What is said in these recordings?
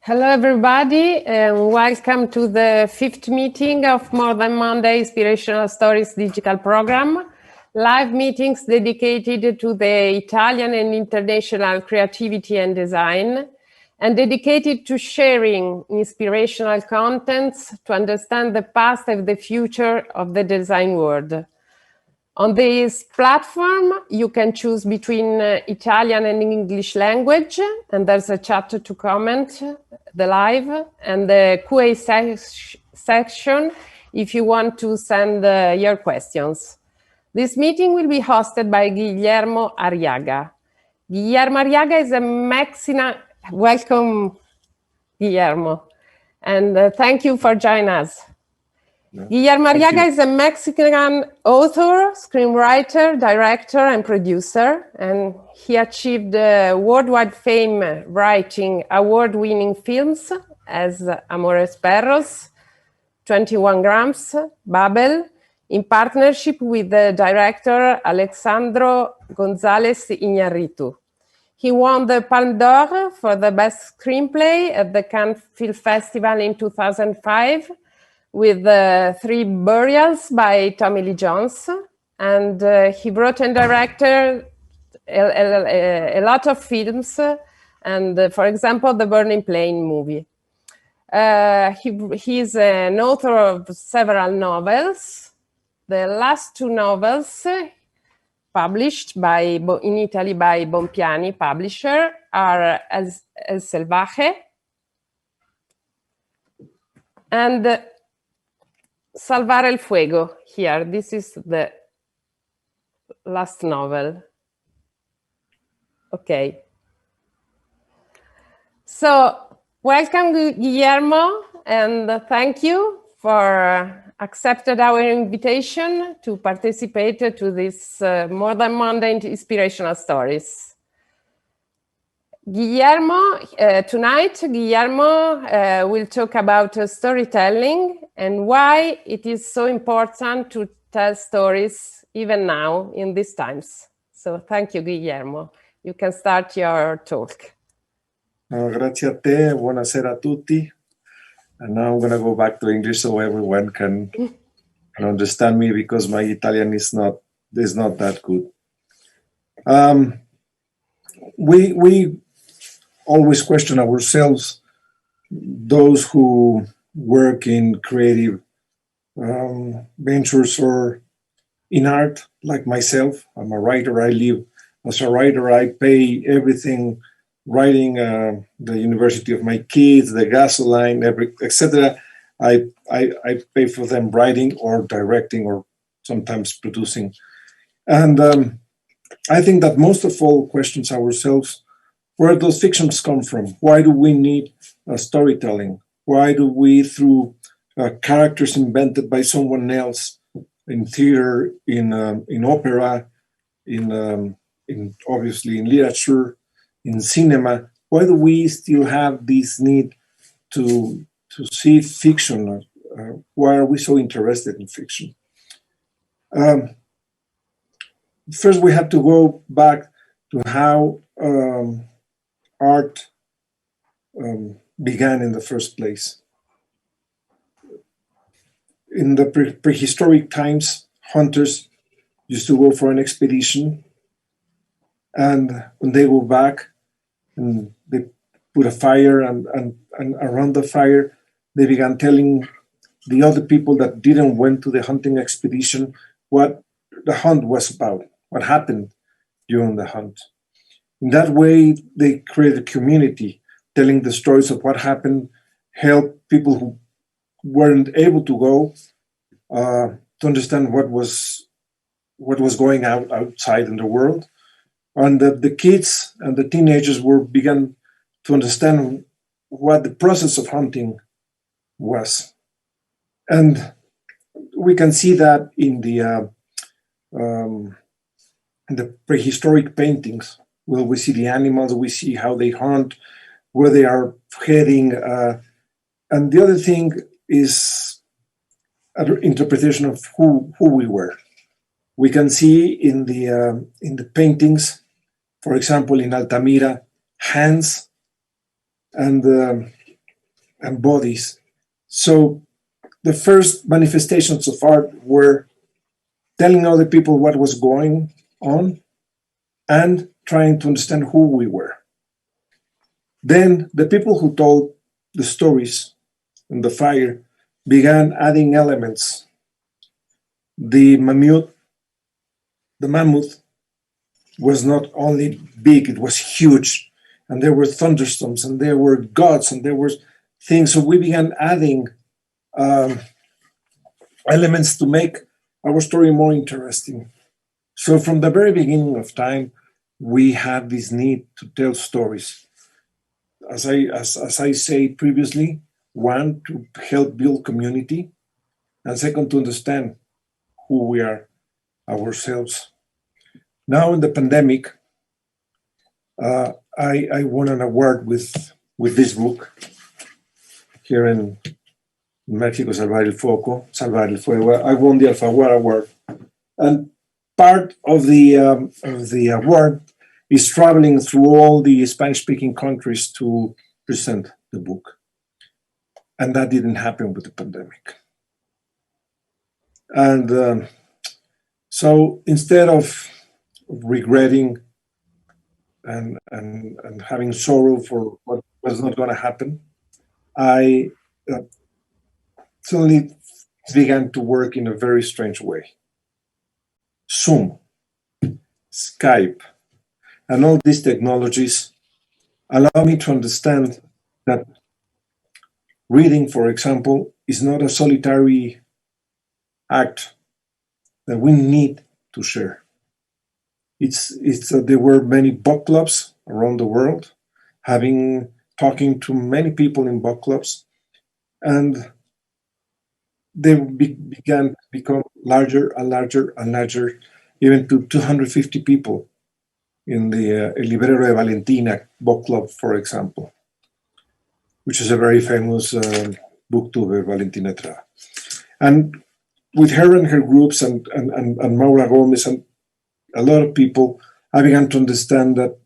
Hello, everybody, and welcome to the 5th meeting of More Than Monday Inspirational Stories digital program. Live meetings dedicated to the Italian and international creativity and design, and dedicated to sharing inspirational contents to understand the past and the future of the design world. On this platform, you can choose between Italian and English language, and there's a chat to comment the live, and the QA section if you want to send your questions. This meeting will be hosted by Guillermo Arriaga. Guillermo Arriaga is a Mexican. Welcome, Guillermo, and thank you for joining us. Guillermo Arriaga is a Mexican author, screenwriter, director, and producer, and he achieved worldwide fame writing award-winning films as Amores Perros, 21 Grams, Babel, in partnership with the director Alejandro González Iñárritu. He won the Palme d'Or for the best screenplay at the Cannes Film Festival in 2005, with 3 Burials by Tommy Lee Jones, and he wrote and directed a lot of films, and for example, the Burning Plane movie. He's an author of several novels. The last 2 novels published in Italy by Bompiani publisher are El Selvaje and Salvar el Fuego. Here, this is the last novel. Okay. So, welcome, Guillermo, and thank you for accepting our invitation to participate to this More Than Monday Inspirational Stories. Tonight, Guillermo will talk about storytelling and why it is so important to tell stories even now in these times. So thank you, Guillermo. You can start your talk. Grazie a te, buonasera a tutti. And now I'm going to go back to English so everyone can understand me, because my Italian is not that good. We always question ourselves, those who work in creative ventures or in art, like myself. I'm a writer. I live as a writer. I pay everything, writing the university of my kids, the gasoline, etc. I pay for them writing or directing or sometimes producing. And I think that most of all questions ourselves, where those fictions come from? Why do we need storytelling? Why do we, through characters invented by someone else in theater, in opera, in obviously in literature, in cinema, why do we still have this need to see fiction? Why are we so interested in fiction? First, we have to go back to how art began in the first place. In the prehistoric times, hunters used to go for an expedition, and when they go back and they put a fire, and around the fire, they began telling the other people that didn't went to the hunting expedition what the hunt was about, what happened during the hunt. In that way, they created a community, telling the stories of what happened, help people who weren't able to go to understand what was going outside in the world. And the kids and the teenagers began to understand what the process of hunting was. And we can see that in the prehistoric paintings, where we see the animals, we see how they hunt, where they are heading. And the other thing is an interpretation of who we were. We can see in the paintings, for example, in Altamira, hands and and bodies. So the first manifestations of art were telling other people what was going on and trying to understand who we were. Then the people who told the stories in the fire began adding elements. The mammoth was not only big, it was huge. And there were thunderstorms, and there were gods, and there were things. So we began adding elements to make our story more interesting. So from the very beginning of time, we had this need to tell stories. As I say previously, one, to help build community, and second, to understand who we are ourselves. Now in the pandemic, I won an award with this book here in Mexico, Salvar el Fuego. I won the Alfaguara Award, and part of the award is traveling through all the Spanish-speaking countries to present the book, and that didn't happen with the pandemic. And so instead of regretting and having sorrow for what was not going to happen, I suddenly began to work in a very strange way. Zoom, Skype, and all these technologies allow me to understand that reading, for example, is not a solitary act that we need to share. There were many book clubs around the world, talking to many people in book clubs, and they began to become larger and larger and larger, even to 250 people in the El Librero de Valentina book club, for example, which is a very famous booktuber, Valentina Estrada. And with her and her groups and Maura Gomez and a lot of people, I began to understand that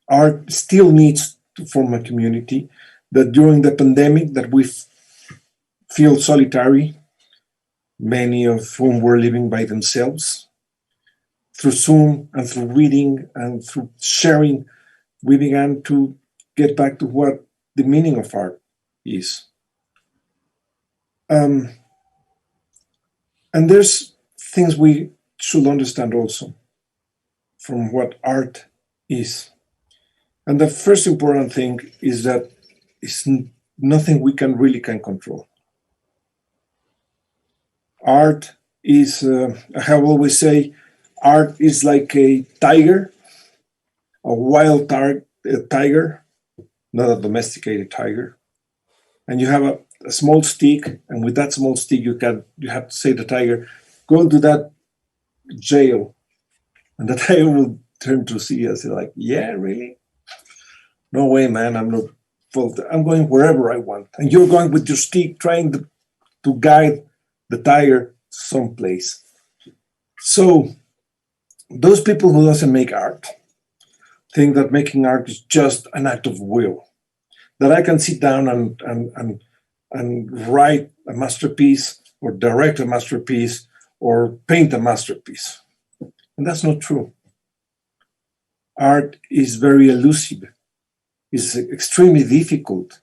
art still needs to form a community, that during the pandemic that we feel solitary, many of whom were living by themselves. Through Zoom and through reading and through sharing, we began to get back to what the meaning of art is. And there's things we should understand also from what art is. And the first important thing is that it's nothing we can control. Art is, I always say, art is like a tiger, a wild tiger, not a domesticated tiger. And you have a small stick, and with that small stick, you have to say to the tiger, go to that jail. And the tiger will turn to see us and like, yeah, really? No way, man, I'm going wherever I want. And you're going with your stick, trying to guide the tiger someplace. So those people who doesn't make art think that making art is just an act of will, that I can sit down and write a masterpiece or direct a masterpiece or paint a masterpiece. And that's not true. Art is very elusive. It's extremely difficult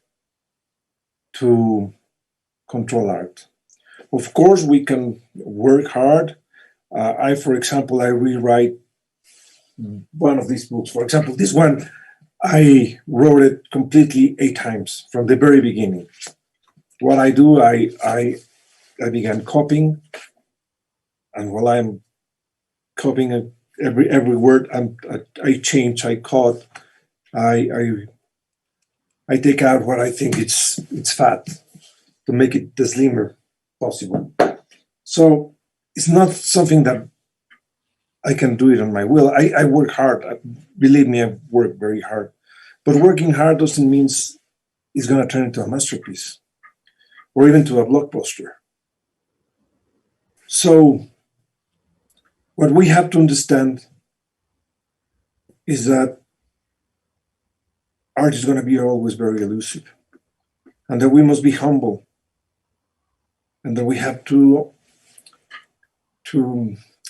to control art. Of course, we can work hard. For example, I rewrite one of these books. For example, this one, I wrote it completely 8 times from the very beginning. What I do, I began copying, and while I'm copying every word, I change, I cut, I take out what I think it's fat to make it the slimmer possible. So it's not something that I can do it on my will. I work hard. Believe me, I work very hard. But working hard doesn't mean it's going to turn into a masterpiece or even to a blockbuster. So what we have to understand is that art is going to be always very elusive. and that we must be humble, and that we have to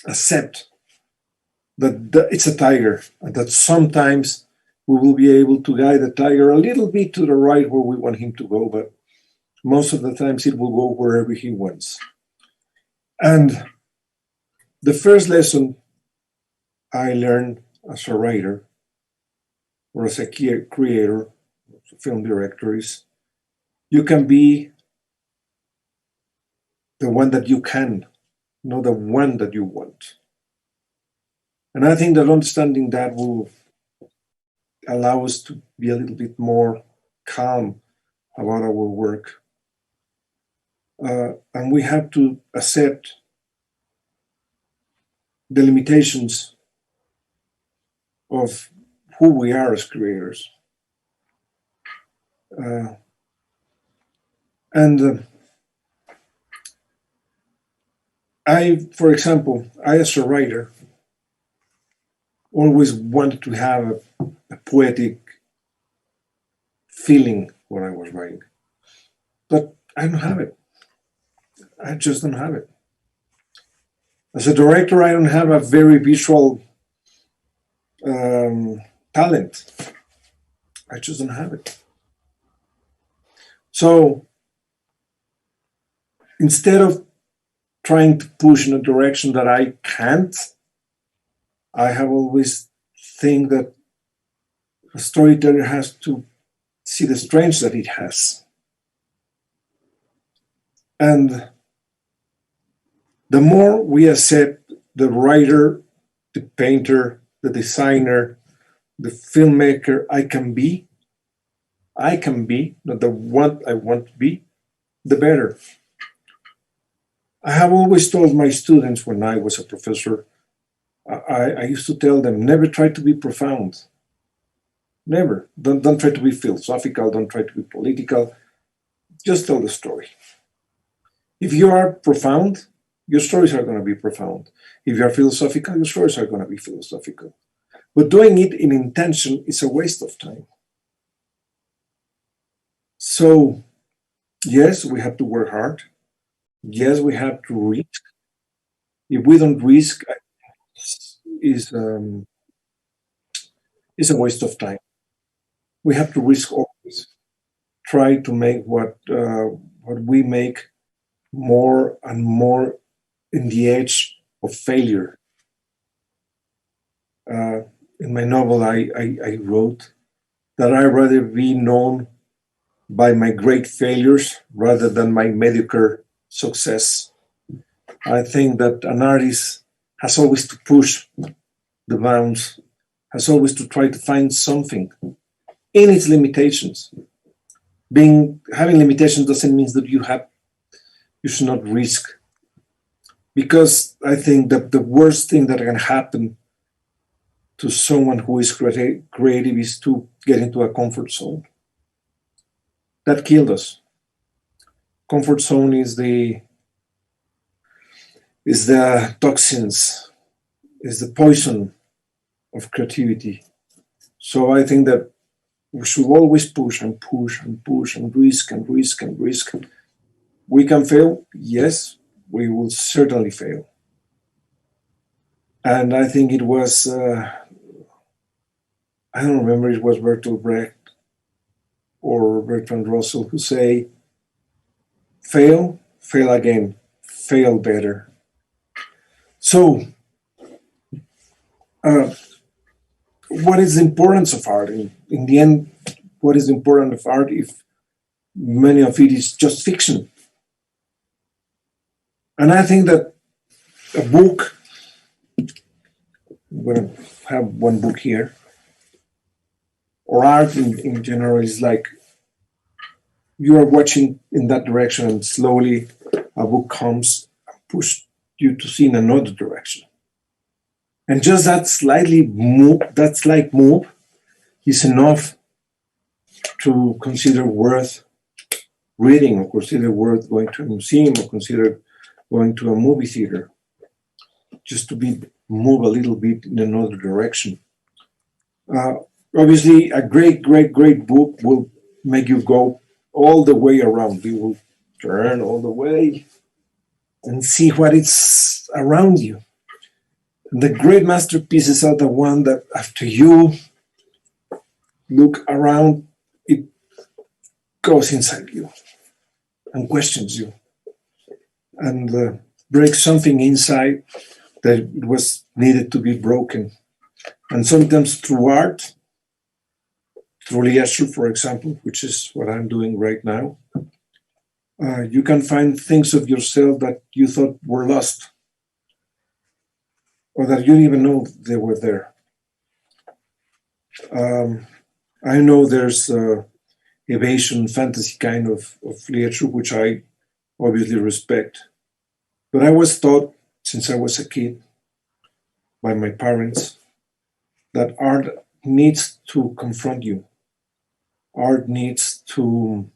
accept that it's a tiger, and that sometimes we will be able to guide the tiger a little bit to the right where we want him to go, but most of the times it will go wherever he wants. And the first lesson I learned as a writer or as a creator, a film director, is you can be the one that you can, not the one that you want. And I think that understanding that will allow us to be a little bit more calm about our work. And we have to accept the limitations of who we are as creators. For example, I as a writer always wanted to have a poetic feeling when I was writing, but I don't have it. I just don't have it. As a director, I don't have a very visual talent. I just don't have it. So instead of trying to push in a direction that I can't, I have always think that a storyteller has to see the strengths that it has. And the more we accept the writer, the painter, the designer, the filmmaker I can be, not the one I want to be, the better. I have always told my students when I was a professor, I used to tell them, never try to be profound. Never. Don't try to be philosophical, don't try to be political. Just tell the story. If you are profound, your stories are going to be profound. If you are philosophical, your stories are going to be philosophical. But doing it in intention is a waste of time. So, yes, we have to work hard. Yes, we have to risk. If we don't risk, it's a waste of time. We have to risk always. Try to make what we make more and more in the edge of failure. In my novel, I wrote that I'd rather be known by my great failures rather than my mediocre success. I think that an artist has always to push the bounds, has always to try to find something in its limitations. Having limitations doesn't mean that you should not risk. Because I think that the worst thing that can happen to someone who is creative is to get into a comfort zone. That killed us. Comfort zone is the toxins, is the poison of creativity. So I think that we should always push and push and push and risk and risk and risk. We can fail, yes, we will certainly fail. And I think it was, I don't remember, it was Bertolt Brecht or Bertrand Russell who say, fail, fail again, fail better. So, what is the importance of art? In the end, what is important of art if many of it is just fiction? And I think that a book, I'm going to have one book here, or art in general is like you are watching in that direction and slowly a book comes and pushes you to see in another direction. And just that slight move is enough to consider worth reading, or consider worth going to a museum, or consider going to a movie theater, just to move a little bit in another direction. Obviously, a great book will make you go all the way around. You will turn all the way and see what is around you. And the great masterpieces are the one that after you look around, it goes inside you and questions you and breaks something inside that was needed to be broken. And sometimes through art, through literature, for example, which is what I'm doing right now, you can find things of yourself that you thought were lost or that you didn't even know they were there. I know there's evasion, fantasy kind of literature, which I obviously respect. But I was taught since I was a kid by my parents that art needs to confront you. Art needs to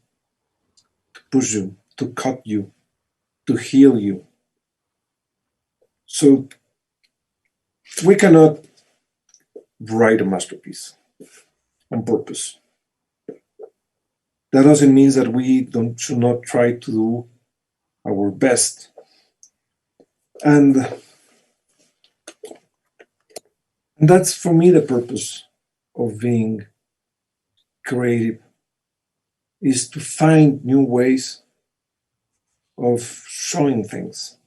push you, to cut you, to heal you. So we cannot write a masterpiece on purpose. That doesn't mean that we should not try to do our best. And that's for me the purpose of being creative, is to find new ways of showing things.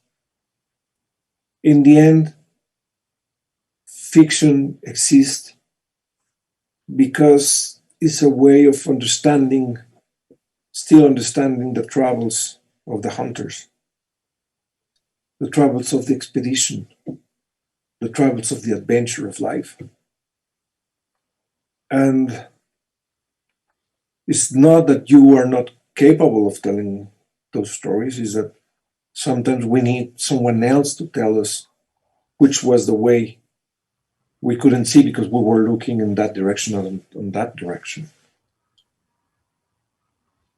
In the end, fiction exists because it's a way of understanding, still understanding the travels of the hunters, the travels of the expedition, the travels of the adventure of life. And it's not that you are not capable of telling those stories, it's that sometimes we need someone else to tell us which was the way we couldn't see because we were looking in that direction or in that direction.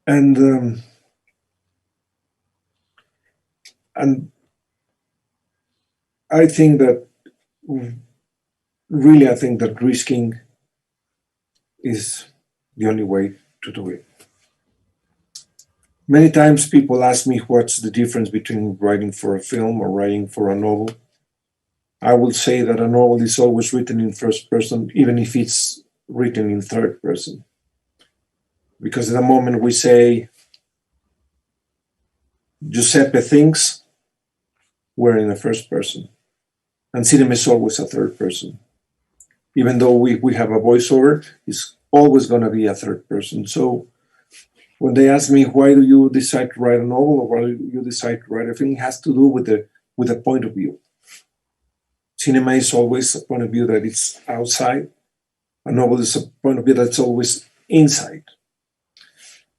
And I think that risking is the only way to do it. Many times people ask me what's the difference between writing for a film or writing for a novel. I will say that a novel is always written in first person, even if it's written in third person. Because at the moment we say Giuseppe thinks, we're in the first person. And cinema is always a third person. Even though we have a voiceover, it's always going to be a third person. So when they ask me, why do you decide to write a novel or why do you decide to write a film, it has to do with the point of view. Cinema is always a point of view that it's outside. A novel is a point of view that's always inside.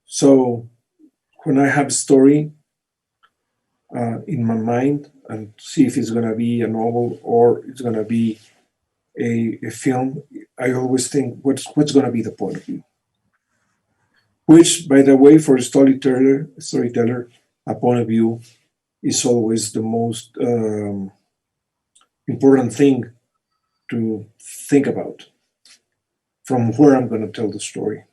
So when I have a story in my mind and see if it's going to be a novel or it's going to be a film, I always think, what's going to be the point of view? Which, by the way, for a storyteller, a point of view is always the most important thing to think about from where I'm going to tell the story.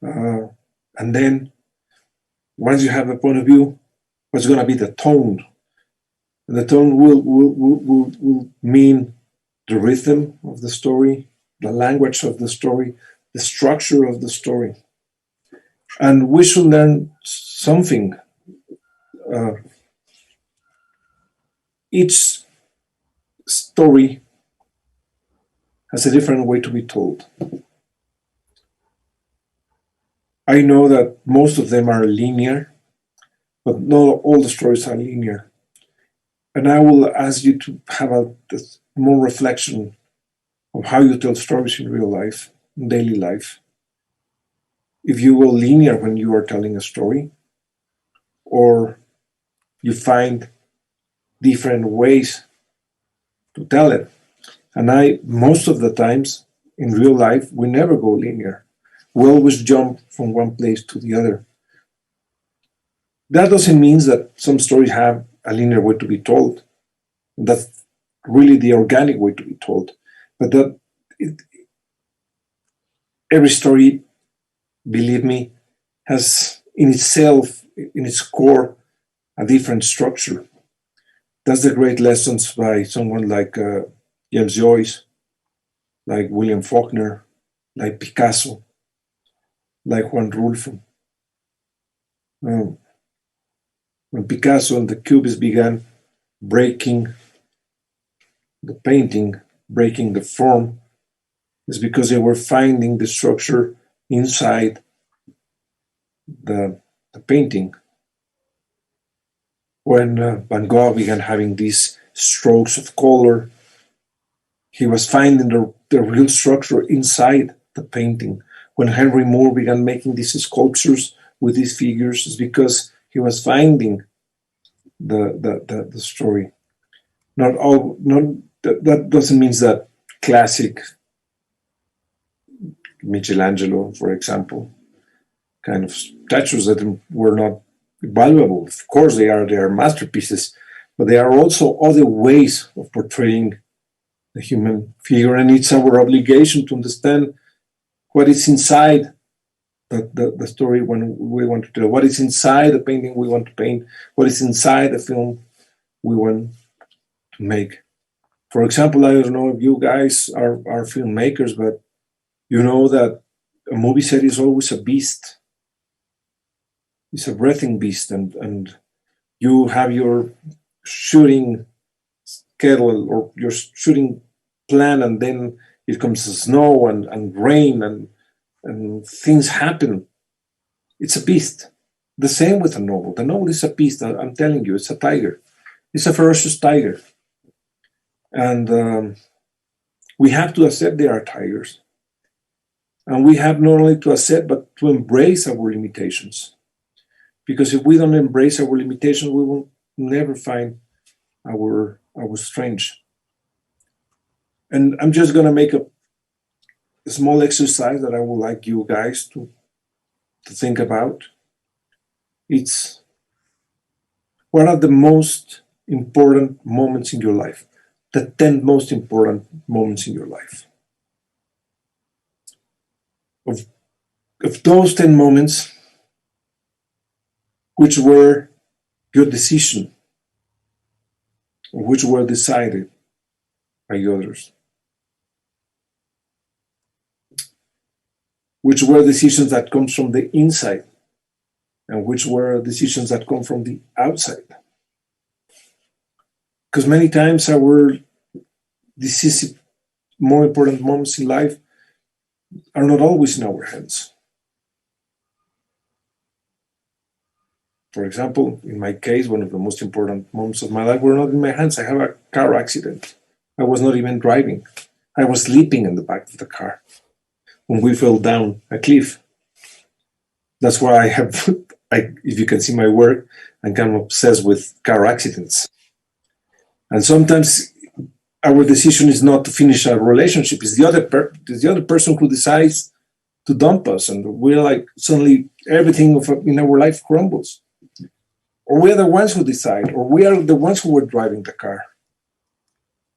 And then once you have a point of view, what's going to be the tone? And the tone will mean the rhythm of the story, the language of the story, the structure of the story. And we should learn something. Each story has a different way to be told. I know that most of them are linear, but not all the stories are linear. And I will ask you to have more reflection of how you tell stories in real life, in daily life. If you go linear when you are telling a story, or you find different ways to tell it. And most of the times in real life, we never go linear. We always jump from one place to the other. That doesn't mean that some stories have a linear way to be told. That's really the organic way to be told. But every story believe me, has in itself, in its core, a different structure. That's the great lessons by someone like James Joyce, like William Faulkner, like Picasso, like Juan Rulfo. When Picasso and the Cubists began breaking the painting, breaking the form, is because they were finding the structure inside the painting. When Van Gogh began having these strokes of color, he was finding the real structure inside the painting. When Henry Moore began making these sculptures with these figures, it's because he was finding the story. That doesn't mean that classic Michelangelo, for example, kind of statues that were not valuable. Of course, they are masterpieces, but there are also other ways of portraying the human figure, and it's our obligation to understand what is inside the story when we want to tell, what is inside the painting we want to paint, what is inside the film we want to make. For example, I don't know if you guys are filmmakers, but you know that a movie set is always a beast. It's a breathing beast, and you have your shooting schedule or your shooting plan, and then it comes snow and rain and things happen. It's a beast. The same with a novel. The novel is a beast. I'm telling you, it's a tiger. It's a ferocious tiger. And we have to accept they are tigers. And we have not only to accept, but to embrace our limitations. Because if we don't embrace our limitations, we will never find our strength. And I'm just going to make a small exercise that I would like you guys to think about. It's, what are the most important moments in your life? The 10 most important moments in your life. Of those 10 moments, which were your decision, or which were decided by others? Which were decisions that come from the inside, and which were decisions that come from the outside? Because many times our decisive, more important moments in life are not always in our hands. For example, in my case, one of the most important moments of my life were not in my hands. I had a car accident. I was not even driving. I was sleeping in the back of the car when we fell down a cliff. That's why if you can see my work, I'm kind of obsessed with car accidents. And sometimes our decision is not to finish a relationship. It's the other person who decides to dump us, and we're like, suddenly everything in our life crumbles. Or we are the ones who decide, or we are the ones who were driving the car.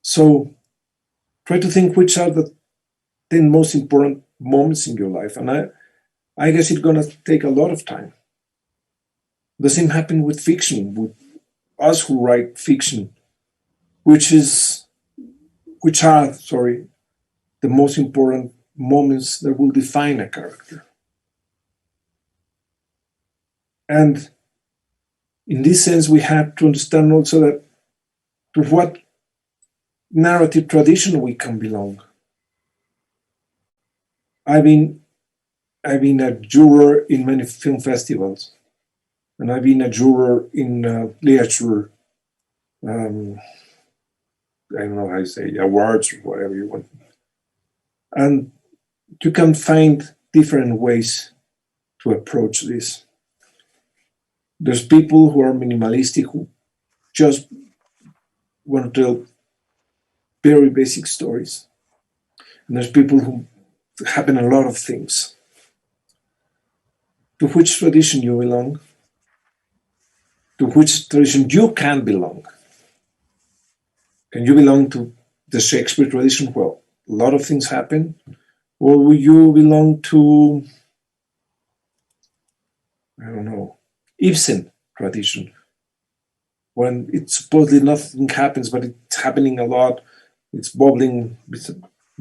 So try to think which are the 10 most important moments in your life. And I guess it's going to take a lot of time. The same happened with fiction, with us who write fiction, which are the most important moments that will define a character. And in this sense, we have to understand also that to what narrative tradition we can belong. I've been a juror in many film festivals, and I've been a juror in literature, I don't know how you say, awards or whatever you want. And you can find different ways to approach this. There's people who are minimalistic, who just want to tell very basic stories. And there's people who happen a lot of things. To which tradition you belong? To which tradition you can belong? Can you belong to the Shakespeare tradition? Well, a lot of things happen. Or will you belong to I don't know, Ibsen tradition, when it's supposedly nothing happens, but it's happening a lot. It's bubbling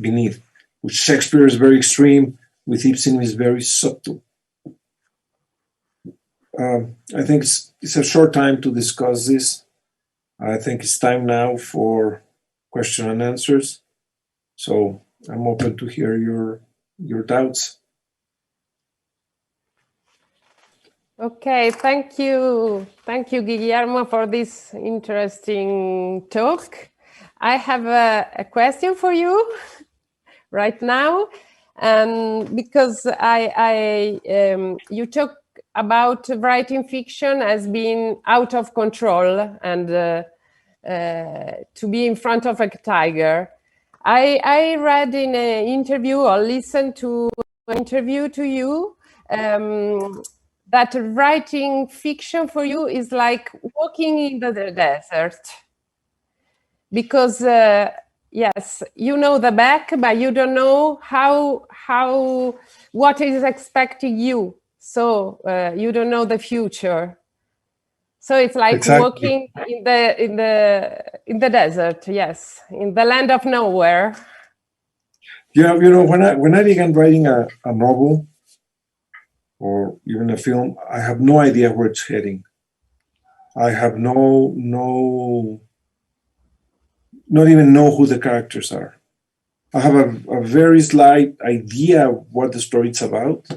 beneath. With Shakespeare is very extreme. With Ibsen is very subtle. I think it's a short time to discuss this. I think it's time now for question and answers. So I'm open to hear your doubts. Okay, thank you. Thank you, Guillermo, for this interesting talk. I have a question for you right now, because you talk about writing fiction as being out of control and to be in front of a tiger. I read in an interview or listened to an interview to you that writing fiction for you is like walking in the desert, because yes, you know the back, but you don't know what is expecting you. So you don't know the future. So it's like walking in the desert, yes, in the land of nowhere. Yeah, you know, when I began writing a novel or even a film, I have no idea where it's heading. I have not even know who the characters are. I have a very slight idea what the story is about,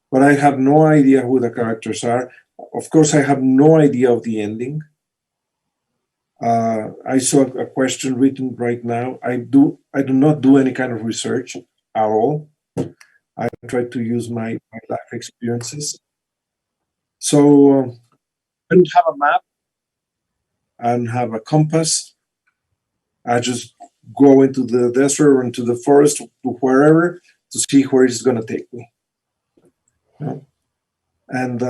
but I have no idea who the characters are. Of course, I have no idea of the ending. I saw a question written right now. I do not do any kind of research at all. I try to use my life experiences. So I don't have a map. I don't have a compass. I just go into the desert or into the forest, to wherever, to see where it's going to take me. You know? And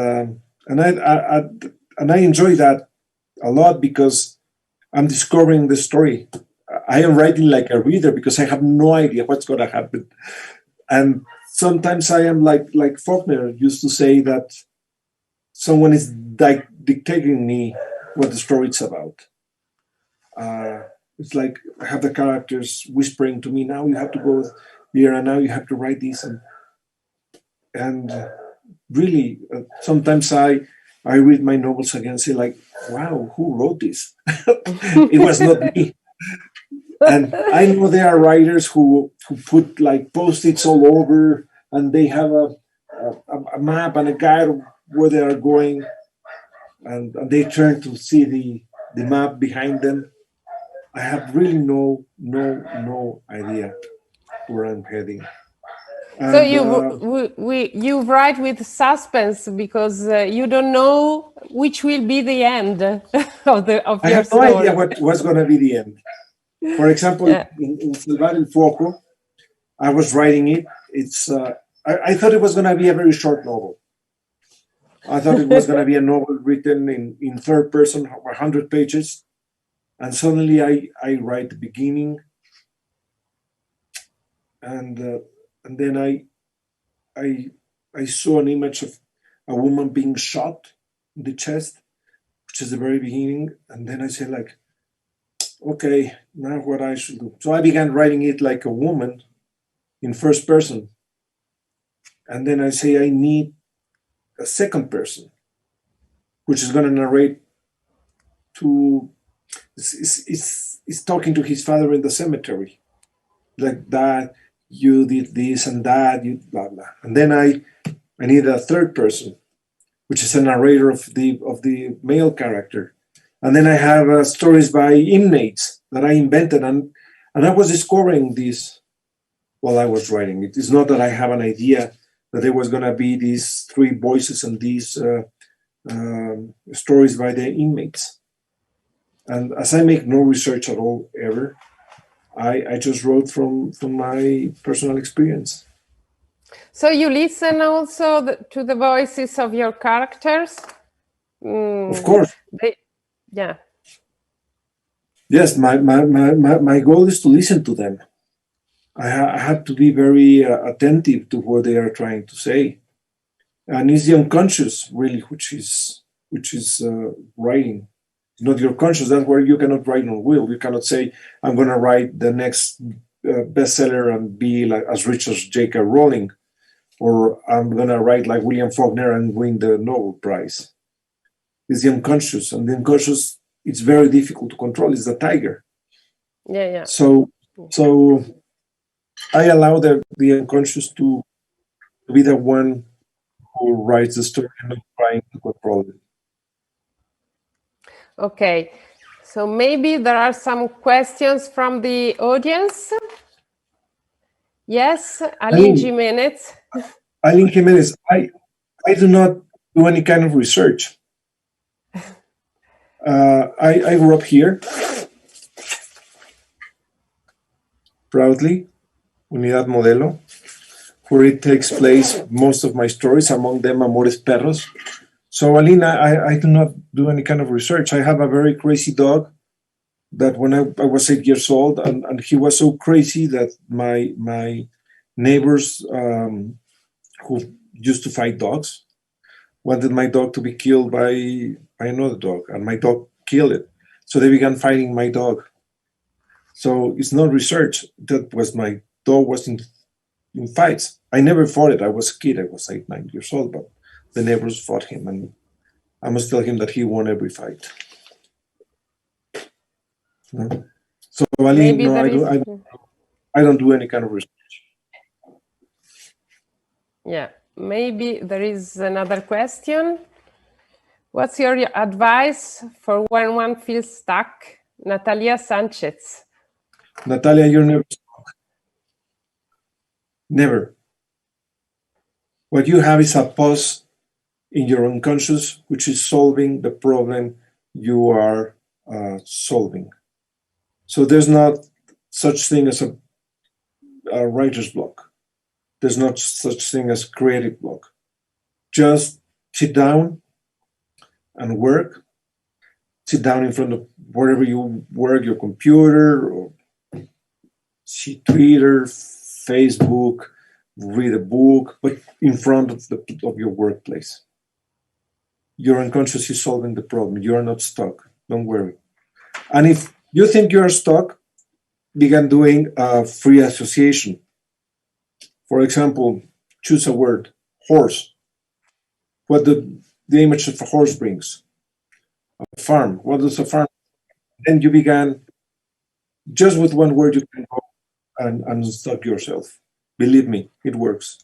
I enjoy that a lot, because I'm discovering the story. I am writing like a reader because I have no idea what's going to happen. And sometimes I am like Faulkner used to say, that someone is dictating me what the story is about. It's like I have the characters whispering to me, now you have to go here, and now you have to write this. And really, sometimes I read my novels again and say, like, wow, who wrote this? It was not me. And I know there are writers who put like Post-its all over, and they have a map and a guide of where they are going, and they turn to see the map behind them. I have really no idea where I'm heading. So you write with suspense, because you don't know which will be the end of I your have story. no idea what's going to be the end. For example, in Salvar el Foco, I was writing it. It's I thought it was going to be a very short novel. I thought it was going to be a novel written in third person, 100 pages. And suddenly I write the beginning, and then I saw an image of a woman being shot in the chest, which is the very beginning. And then I said, like, okay, now what I should do. So I began writing it like a woman in first person. And then I say, I need a second person, which is going to narrate to, it's talking to his father in the cemetery. Like, that, you did this and that, you blah, blah. And then I need a third person, which is a narrator of the male character. And then I have stories by inmates that I invented, and I was discovering this while I was writing. It is not that I have an idea that there was going to be these three voices and these stories by the inmates. And as I make no research at all ever, I just wrote from my personal experience. So you listen also to the voices of your characters? Of course. Yeah. Yes, my goal is to listen to them. I have to be very attentive to what they are trying to say. And it's the unconscious really which is writing. It's not your conscious. That's where you cannot write on will. You cannot say, I'm going to write the next bestseller and be like as rich as J.K. Rowling, or I'm going to write like William Faulkner and win the Nobel Prize. It's the unconscious, and the unconscious, it's very difficult to control. It's the tiger. Yeah. So I allow the unconscious to be the one who writes the story and not trying to control it. Okay, so maybe there are some questions from the audience. Yes, Aline Jimenez. Aline Jimenez, I do not do any kind of research. I grew up here, proudly, Unidad Modelo, where it takes place most of my stories, among them Amores Perros. So, Alina, I do not do any kind of research. I have a very crazy dog that when I was 8 years old, and he was so crazy that my neighbors who used to fight dogs wanted my dog to be killed by another dog, and my dog killed it. So they began fighting my dog. So it's not research. That was my dog was in fights. I never fought it. I was a kid. I was 8, 9 years old, but the neighbors fought him, and I must tell him that he won every fight. So, Aline, no, I don't do any kind of research. Yeah, maybe there is another question. What's your advice for when one feels stuck? Natalia Sanchez. Natalia, you're never stuck. Never. What you have is a pause in your unconscious, which is solving the problem you are solving. So there's not such thing as a writer's block. There's not such thing as creative block. Just sit down and work. Sit down in front of wherever you work, your computer, or see Twitter, Facebook, read a book, but in front of your workplace. Your unconscious is solving the problem. You are not stuck. Don't worry. And if you think you are stuck, begin doing a free association. For example, choose a word, horse. What the image of a horse brings. A farm. What does a farm? Then you began, just with one word, you can go and unstuck yourself. Believe me, it works.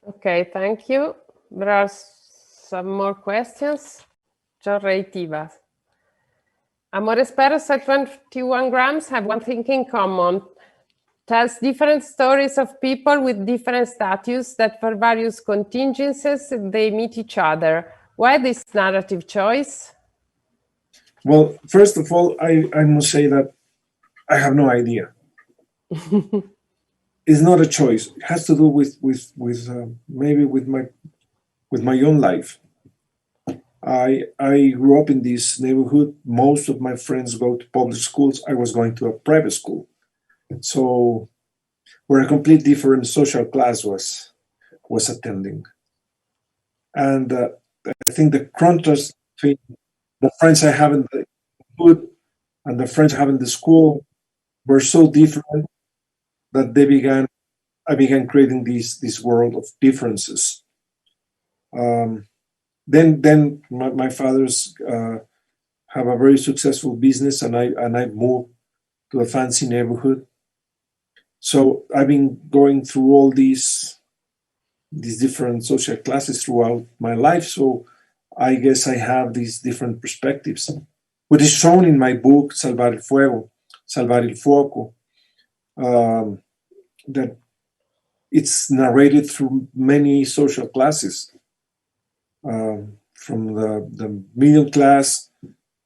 Okay, thank you. There are some more questions. John Reitiva. Amores Perros at 21 grams have one thing in common. Tells different stories of people with different status that for various contingencies, they meet each other. Why this narrative choice? Well, first of all, I must say that I have no idea. It's not a choice. It has to do with maybe with my own life. I grew up in this neighborhood. Most of my friends go to public schools. I was going to a private school. So where a complete different social class was attending. And I think the contrast between the friends I have in the neighborhood and the friends I have in the school were so different that I began creating this world of differences. Then my fathers have a very successful business, and I moved to a fancy neighborhood. So I've been going through all these different social classes throughout my life. So I guess I have these different perspectives. What is shown in my book, Salvar el Fuoco, that it's narrated through many social classes, from the middle class,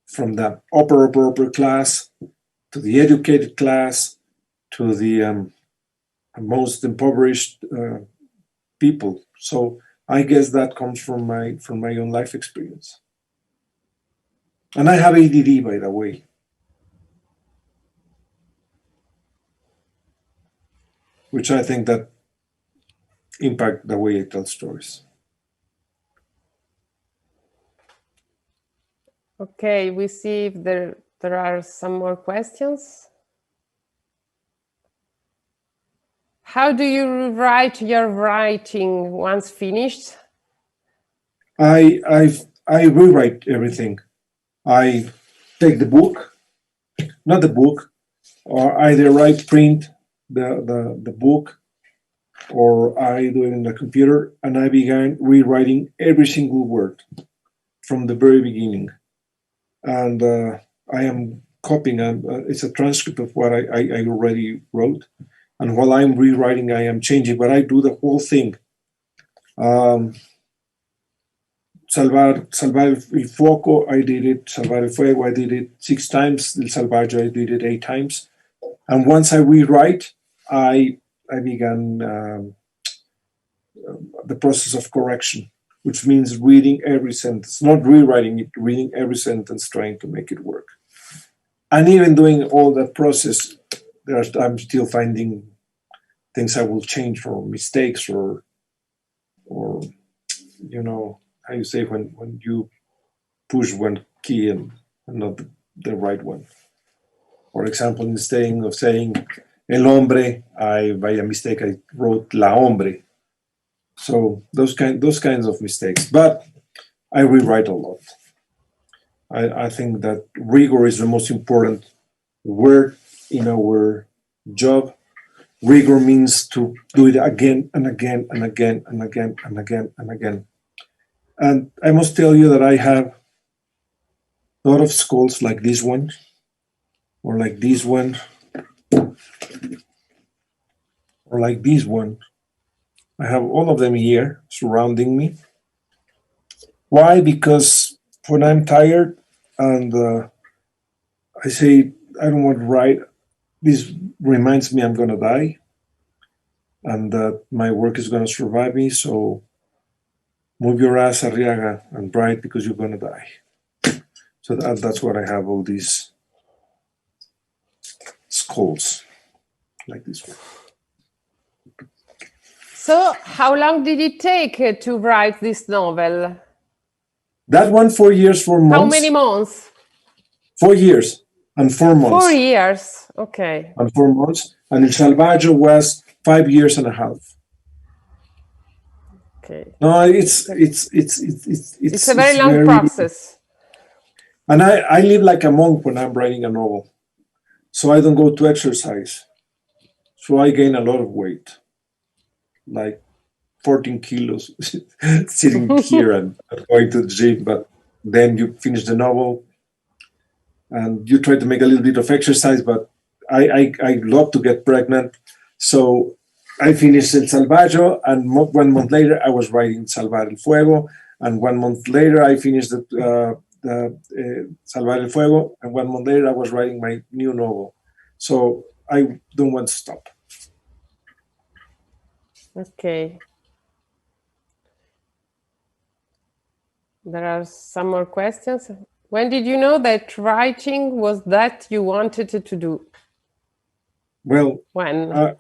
from the upper class, to the educated class, to the most impoverished people. So I guess that comes from my own life experience. And I have ADD, by the way. Which I think that impact the way I tell stories. Okay, we see if there are some more questions. How do you write your writing once finished? I rewrite everything. I take the book, not the book, or either I print the book, or I do it in the computer, and I began rewriting every single word from the very beginning. And I am copying, it's a transcript of what I already wrote. And while I'm rewriting, I am changing, but I do the whole thing. Salvar el Fuego, I did it. Salvar el Fuego, I did it 6 times. El Salvaje, I did it 8 times. And once I rewrite, I began the process of correction, which means reading every sentence, not rewriting it, reading every sentence, trying to make it work. And even doing all that process, I'm still finding things I will change, or mistakes, or you know, how you say when you push one key and not the right one. For example, instead of saying el hombre, by a mistake I wrote la hombre. So those kinds of mistakes. But I rewrite a lot. I think that rigor is the most important word in our job. Rigor means to do it again and again and again and again and again and again. And I must tell you that I have a lot of skulls like this one, or like this one, or like this one. I have all of them here surrounding me. Why? Because when I'm tired and I say, I don't want to write, this reminds me I'm going to die and that my work is going to survive me. So move your ass, Arriaga, and write, because you're going to die. So that's what I have, all these skulls like this one. So how long did it take to write this novel? That one, 4 years, 4 months. How many months? 4 years and 4 months. 4 years, okay. And 4 months. And El Salvaje was 5 years and a half. Okay. No, it's a very long process. And I live like a monk when I'm writing a novel. So I don't go to exercise. So I gain a lot of weight, like 14 kilos sitting here and going to the gym. But then you finish the novel and you try to make a little bit of exercise, but I love to get pregnant. So I finished El Salvaje, and 1 month later I was writing Salvar el Fuego, and 1 month later I finished the Salvar el Fuego, and 1 month later I was writing my new novel. So I don't want to stop. Okay. There are some more questions. When did you know that writing was that you wanted to do? Well, when? I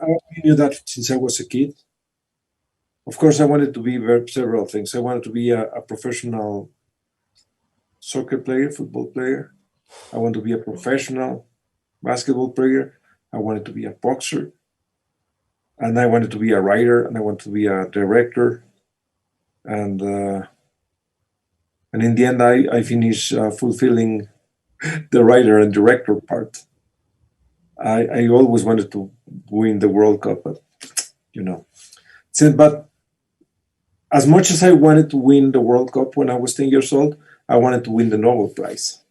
knew that since I was a kid. Of course, I wanted to be several things. I wanted to be a professional soccer player, football player. I wanted to be a professional basketball player. I wanted to be a boxer. And I wanted to be a writer, and I wanted to be a director. And in the end, I finished fulfilling the writer and director part. I always wanted to win the World Cup, but you know. But as much as I wanted to win the World Cup when I was 10 years old, I wanted to win the Nobel Prize.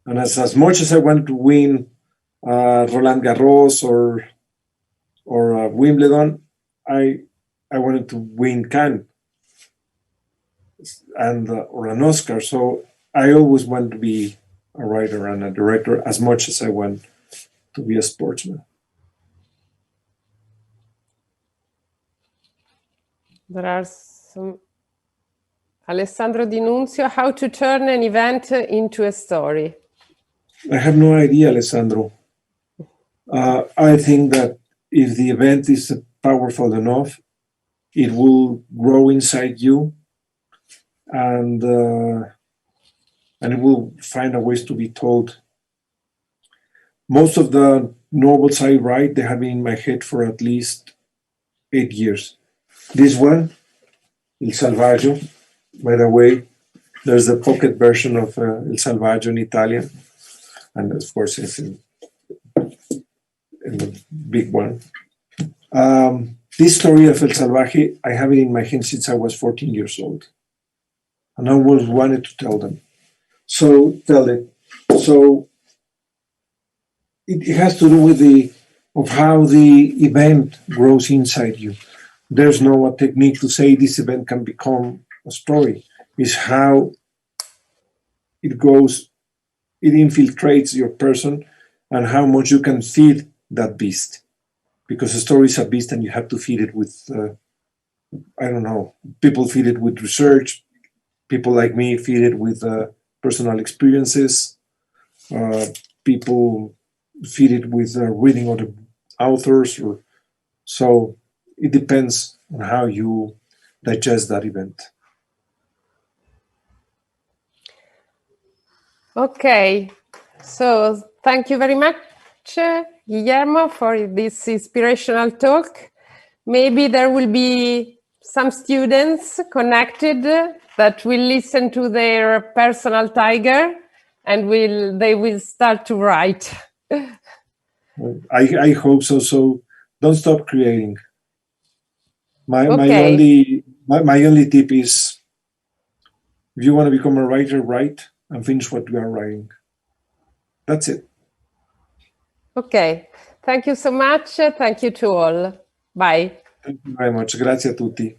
And as much as I wanted to win Roland Garros or Wimbledon, I wanted to win Cannes and or an Oscar. So I always wanted to be a writer and a director as much as I want to be a sportsman. There are some. Alessandro Di Nunzio, how to turn an event into a story? I have no idea, Alessandro. I think that if the event is powerful enough, it will grow inside you, and it will find a ways to be told. Most of the novels I write, they have been in my head for at least 8 years. This one, Il Salvaggio, by the way, there's the pocket version of Il Salvaggio in Italian, and of course it's in the big one. This story of El Salvaje, I have it in my hand since I was 14 years old, and I always wanted to tell them. So tell it. So it has to do with how the event grows inside you. There's no technique to say this event can become a story. It's how it goes, it infiltrates your person, and how much you can feed that beast. Because a story is a beast, and you have to feed it with, I don't know, people feed it with research. People like me feed it with personal experiences. People feed it with reading other authors. So it depends on how you digest that event. Okay, so thank you very much, Guillermo, for this inspirational talk. Maybe there will be some students connected that will listen to their personal tiger, and they will start to write. I hope so. So don't stop creating. My only tip is, if you want to become a writer, write and finish what you are writing. That's it. Okay. Thank you so much. Thank you to all. Bye. Thank you very much. Grazie a tutti.